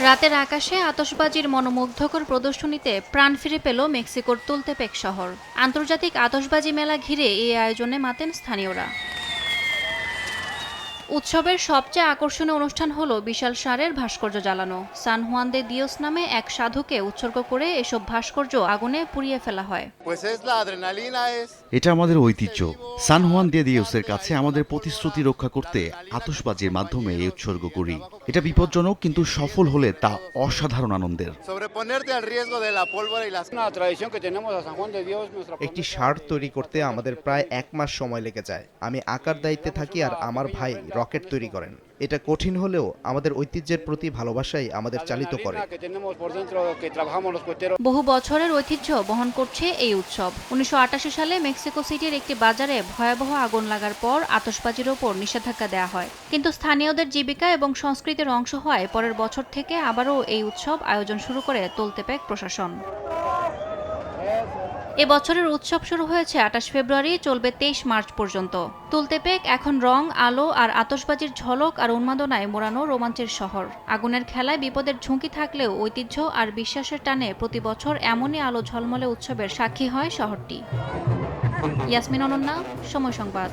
রাতের আকাশে আতশবাজির মনোমুগ্ধকর প্রদর্শনীতে প্রাণ ফিরে পেল মেক্সিকোর তুলতেপেক শহর। আন্তর্জাতিক আতশবাজি মেলা ঘিরে এই আয়োজনে মাতেন স্থানীয়রা। উৎসবের সবচেয়ে আকর্ষণীয় অনুষ্ঠান হলো বিশাল ষাঁড়ের ভাস্কর্য জ্বালানো। সান হুয়ান দে দিওস নামে এক সাধুকে উৎসর্গ করে এসব ভাস্কর্য আগুনে পুড়িয়ে ফেলা হয়। এটা আমাদের ঐতিহ্য। সান হুয়ান দে দিওসের কাছে আমাদের প্রতিশ্রুতি রক্ষা করতে আতশবাজির মাধ্যমে এই উৎসর্গ করি। এটা বিপজ্জনক, কিন্তু সফল হলে তা অসাধারণ আনন্দের। একটি ষাঁড় তৈরি করতে আমাদের প্রায় 1 মাস সময় লেগে যায়। আমি আঁকার দায়িত্বে থাকি আর আমার ভাই রকেট তৈরি করেন। এটা কঠিন হলেও আমাদের ঐতিহ্যের প্রতি ভালোবাসাই আমাদের চালিত করে। বহু বছরের ঐতিহ্য বহন করছে এই উৎসব। 1988 সালে মেক্সিকো সিটির একটি বাজারে ভয়াবহ আগুন লাগার পর আতশবাজির ওপর নিষেধাজ্ঞা দেওয়া হয়, কিন্তু স্থানীয়দের জীবিকা এবং সংস্কৃতির অংশ হওয়ায় পরের বছর থেকে আবারও এই উৎসব আয়োজন শুরু করে তুলতেপেক প্রশাসন। এবছরের উৎসব শুরু হয়েছে 28 ফেব্রুয়ারি, চলবে 23 মার্চ পর্যন্ত। তুলতেপেক এখন রং, আলো আর আতশবাজির ঝলক আর উন্মাদনায় মোড়ানো রোমাঞ্চের শহর। আগুনের খেলায় বিপদের ঝুঁকি থাকলেও ঐতিহ্য আর বিশ্বাসের টানে প্রতি বছর এমনই আলো ঝলমলে উৎসবের সাক্ষী হয় শহরটি। ইয়াসমিন অনন্যা, সময় সংবাদ।